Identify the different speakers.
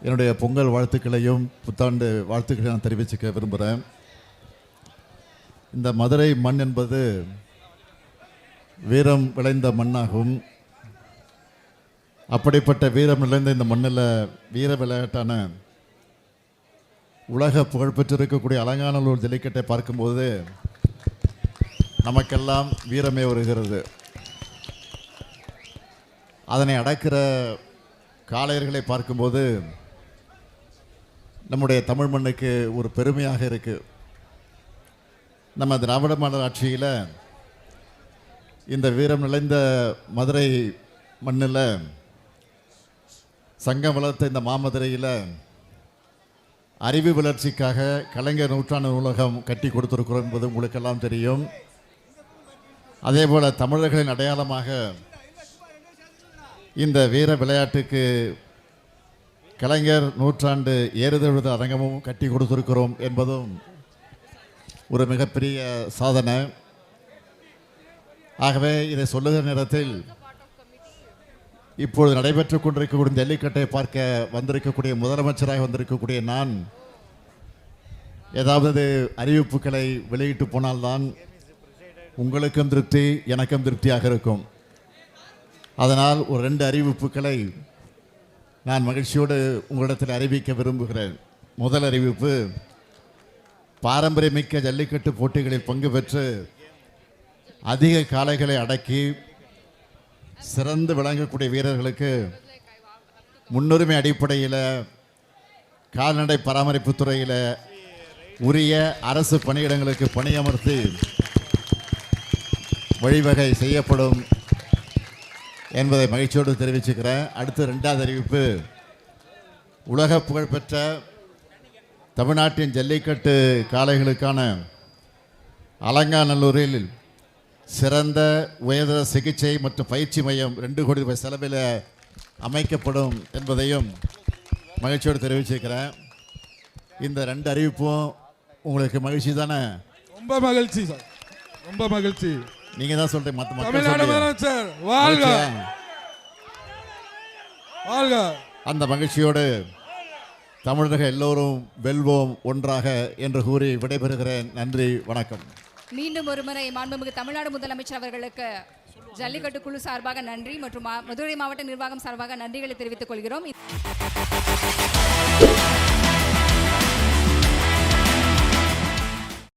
Speaker 1: என்னுடைய பொங்கல் வாழ்த்துக்களையும் புத்தாண்டு வாழ்த்துக்களையும் நான் தெரிவிச்சுக்க விரும்புகிறேன். இந்த மதுரை மண் என்பது வீரம் விளைந்த மண்ணாகும். அப்படிப்பட்ட வீரம் விளைந்த இந்த மண்ணில் வீர விளையாட்டான உலக புகழ்பெற்றிருக்கக்கூடிய அலங்காநல்லூர் ஜல்லிக்கட்டை பார்க்கும்போது நமக்கெல்லாம் வீரமே வருகிறது. அதனை அடக்கிற காளையர்களை பார்க்கும்போது நம்முடைய தமிழ் மண்ணுக்கு ஒரு பெருமையாக இருக்குது. நம்ம திராவிட மாடல் ஆட்சியில் இந்த வீரம் நிறைந்த மதுரை மண்ணில் சங்கம் வளர்த்த இந்த மாமதுரையில் அறிவு வளர்ச்சிக்காக கலைஞர் நூற்றாண்டு நூலகம் கட்டி கொடுத்துருக்கிறோம் என்பது உங்களுக்கெல்லாம் தெரியும். அதே போல் தமிழர்களின் அடையாளமாக இந்த வீர விளையாட்டுக்கு கலைஞர் நூற்றாண்டு ஏறுதழுத அரங்கமும் கட்டி கொடுத்திருக்கிறோம் என்பதும் ஒரு மிகப்பெரிய சாதனை. ஆகவே இதை சொல்லுகிற நேரத்தில் இப்பொழுது நடைபெற்றுக் கொண்டிருக்கக்கூடிய ஜல்லிக்கட்டை பார்க்க வந்திருக்கக்கூடிய முதலமைச்சராக வந்திருக்கக்கூடிய நான் ஏதாவது அறிவிப்புகளை வெளியிட்டு போனால்தான் உங்களுக்கும் திருப்தி எனக்கும் திருப்தியாக இருக்கும். அதனால் ஒரு 2 அறிவிப்புகளை நான் மகிழ்ச்சியோடு உங்களிடத்தில் அறிவிக்க விரும்புகிறேன். முதல் அறிவிப்பு, பாரம்பரியமிக்க ஜல்லிக்கட்டு போட்டிகளில் பங்கு பெற்று அதிக காளைகளை அடக்கி சிறந்து விளங்கக்கூடிய வீரர்களுக்கு முன்னுரிமை அடிப்படையில் கால்நடை பராமரிப்பு துறையில் உரிய அரசு பணியிடங்களுக்கு பணியமர்த்தி வழிவகை செய்யப்படும் என்பதை மகிழ்ச்சியோடு தெரிவிச்சுக்கிறேன். அடுத்து 2வது அறிவிப்பு, உலக புகழ்பெற்ற தமிழ்நாட்டின் ஜல்லிக்கட்டு காளைகளுக்கான அலங்காநல்லூரில் சிறந்த உயர்தர சிகிச்சை மற்றும் பயிற்சி மையம் 2 கோடி ரூபாய் செலவில் அமைக்கப்படும் என்பதையும் மகிழ்ச்சியோடு தெரிவிச்சிருக்கிறேன். இந்த 2 அறிவிப்பும் உங்களுக்கு மகிழ்ச்சி தானே?
Speaker 2: ரொம்ப மகிழ்ச்சி சார், ரொம்ப மகிழ்ச்சி.
Speaker 1: நீங்க தான் சொல்றீங்க, மற்ற
Speaker 2: தமிழ்நாடு முதலமைச்சர் வாழ்க வாழ்க.
Speaker 1: அந்த மகிழ்ச்சியோடு தமிழர்கள் எல்லோரும் வெல்வோம் ஒன்றாக என்று கூறி விடைபெறுகிறேன். நன்றி, வணக்கம்.
Speaker 3: மீண்டும் ஒருமுறை மாண்புமிகு தமிழ்நாடு முதலமைச்சர் அவர்களுக்கு ஜல்லிக்கட்டு குழு சார்பாக நன்றி மற்றும் மதுரை மாவட்ட நிர்வாகம் சார்பாக நன்றிகளை தெரிவித்துக் கொள்கிறோம்.